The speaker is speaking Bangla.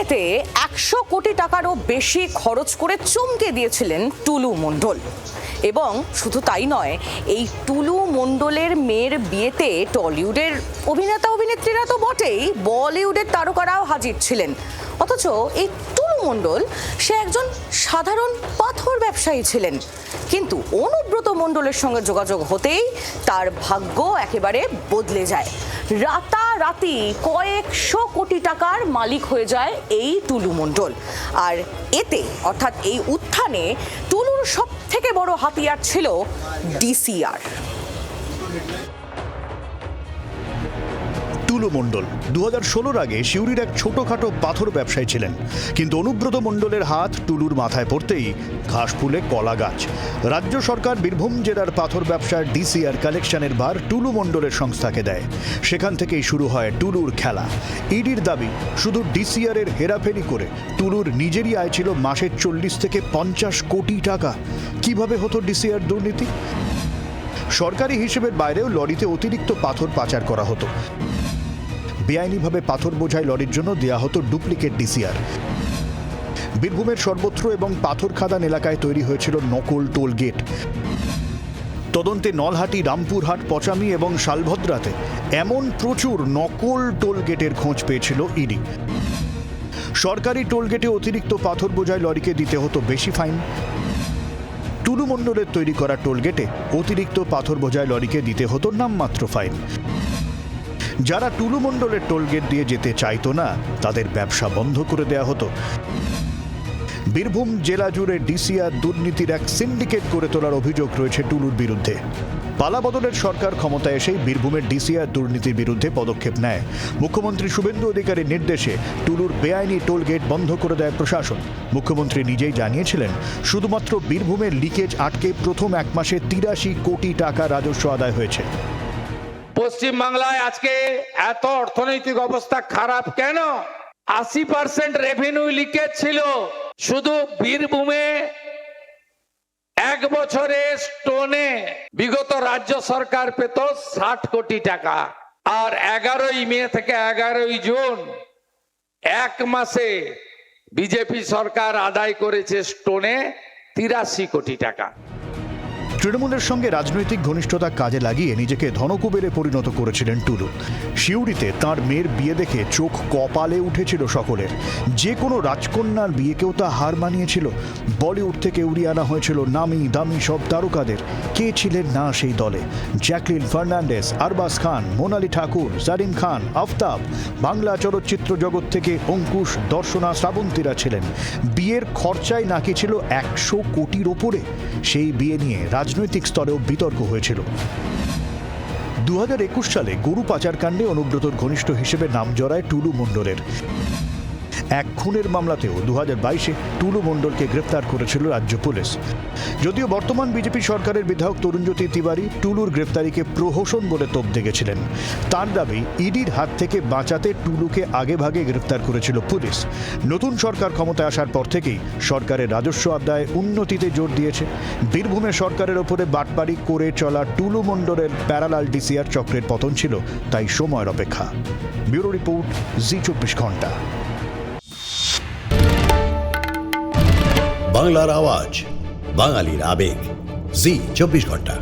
বিয়েতে 100 কোটি টাকারও বেশি খরচ করে চমকে দিয়েছিলেন টুলু মণ্ডল। এবং শুধু তাই নয়, এই টুলু মণ্ডলের মেয়ের বিয়েতে টলিউডের অভিনেতা অভিনেত্রীরা তো বটেই, বলিউডের তারকারাও হাজির ছিলেন। অথচ এই টুলু মণ্ডল সে একজন সাধারণ পাথর ব্যবসায়ী ছিলেন, কিন্তু অনুব্রত মণ্ডলের সঙ্গে যোগাযোগ হতেই তার ভাগ্য একেবারে বদলে যায়। রাতারাতি কয়েকশো কোটি টাকার মালিক হয়ে যায় এই টুলু মণ্ডল। আর এতে অর্থাৎ এই উত্থানে টুলুর সব থেকে বড় হাতিয়ার ছিল ডিসিআর। টুলু মণ্ডল 2016-র আগে সিউড়ির এক ছোটখাটো পাথর ব্যবসায়ী ছিলেন, কিন্তু অনুব্রত মণ্ডলের হাত টুলুর মাথায় পড়তেই ঘাস ফুলে কলা গাছ। রাজ্য সরকার বীরভূম জেলার পাথর ব্যবসার ডিসিআর কালেকশনের ভার টুলু মণ্ডলের সংস্থাকে দেয়। সেখান থেকেই শুরু হয় টুলুর খেলা। ইডির দাবি, শুধু ডিসিআরের হেরাফেরি করে টুলুর নিজেরই আয় ছিল মাসে 40 থেকে 50 কোটি টাকা। কিভাবে হতো ডিসিআর দুর্নীতি? সরকারি হিসেবের বাইরেও লরিতে অতিরিক্ত পাথর পাচার করা হতো। বেআইনিভাবে পাথর বোঝাই লরির জন্য দেয়া হতো ডুপ্লিকেট ডিসিআর। বীরভূমের সর্বত্র এবং পাথর খাদান এলাকায় তৈরি হয়েছিল নকল টোল গেট। তদন্তে নলহাটি, রামপুরহাট, পচামি এবং শালভদ্রাতে এমন প্রচুর নকল টোল গেটের খোঁজ পেয়েছিল ইডি। সরকারি টোল গেটে অতিরিক্ত পাথর বোঝাই লরিকে দিতে হতো বেশি ফাইন। টুলু মণ্ডলের তৈরি করা টোল গেটে অতিরিক্ত পাথর বোঝাই লরিকে দিতে হতো নামমাত্র ফাইন। যারা টুলু মণ্ডলের টোলগেট দিয়ে যেতে চাইতো না, তাদের ব্যবসা বন্ধ করে দেয়া হতো। বীরভূম জেলা জুড়ে ডিসিআর দুর্নীতির এক সিন্ডিকেট গড়ে তোলার অভিযোগ রয়েছে টুলুর বিরুদ্ধে। পালাবদলের সরকার ক্ষমতায় এসেই বীরভূমের ডিসিআর দুর্নীতির বিরুদ্ধে পদক্ষেপ নেয়। মুখ্যমন্ত্রী শুভেন্দু অধিকারীর নির্দেশে টুলুর বেআইনি টোলগেট বন্ধ করে দেয় প্রশাসন। মুখ্যমন্ত্রী নিজেই জানিয়েছিলেন, শুধুমাত্র বীরভূমের লিকেজ আটকে প্রথম 1 মাসে 83 কোটি টাকা রাজস্ব আদায় হয়েছে। পশ্চিমবাংলায় আজকে এত অর্থনৈতিক অবস্থা খারাপ কেন? 80% রেভিনিউ লিকেজ ছিল। শুধু বীরভূমে 1 বছরে স্টোনে বিগত রাজ্য সরকার পেত 60 কোটি টাকা, আর 11ই মে থেকে 11ই জুন 1 মাসে বিজেপি সরকার আদায় করেছে স্টোনে 83 কোটি টাকা। তৃণমূলের সঙ্গে রাজনৈতিক ঘনিষ্ঠতা কাজে লাগিয়ে নিজেকে ধনকুবেরে পরিণত করেছিলেন টুলু। সিউড়িতে তাঁর মেয়ের বিয়ে দেখে চোখ কপালে উঠেছিল সকলের। যে কোনো রাজকন্যার বিয়েকেও তা হার মানিয়েছিল। বলিউড থেকে উড়িয়ে আনা হয়েছিল নামি দামি সব তারকাদের। কে ছিলেন না সেই দলে? জ্যাকলিন ফার্নান্ডেস, আরবাজ খান, মোনালি ঠাকুর, জারিন খান, আফতাব। বাংলা চলচ্চিত্র জগৎ থেকে অঙ্কুশ, দর্শনা, শ্রাবন্তীরা ছিলেন। বিয়ের খরচাই নাকি ছিল 100 কোটির ওপরে। সেই বিয়ে নিয়ে রাজনৈতিক স্তরেও বিতর্ক হয়েছিল। 2021 সালে গরু পাচার কাণ্ডে অনুব্রতর ঘনিষ্ঠ হিসেবে নাম জড়ায় টুলু মণ্ডলের। এক খুনের মামলাতেও 2022-এ টুলু মণ্ডলকে গ্রেফতার করেছিল রাজ্য পুলিশ। যদিও বর্তমান বিজেপি সরকারের বিধায়ক তরুণজ্যোতি তিওয়ারি টুলুর গ্রেফতারিকে প্রহসন বলে তোপ দেখেছিলেন। তার দাবি, ইডির হাত থেকে বাঁচাতে টুলুকে আগেভাগে গ্রেফতার করেছিল পুলিশ। নতুন সরকার ক্ষমতায় আসার পর থেকেই সরকারের রাজস্ব আদায় উন্নতিতে জোর দিয়েছে। বীরভূমে সরকারের ওপরে বাটপাড়ি করে চলা টুলু মণ্ডলের প্যারালাল ডিসিআর চক্রের পতন ছিল তাই সময়ের অপেক্ষা। ব্যুরো রিপোর্ট, জি 24 ঘন্টা। বাংলার আওয়াজ, বাঙালির আবেগ, জি 24 ঘন্টা।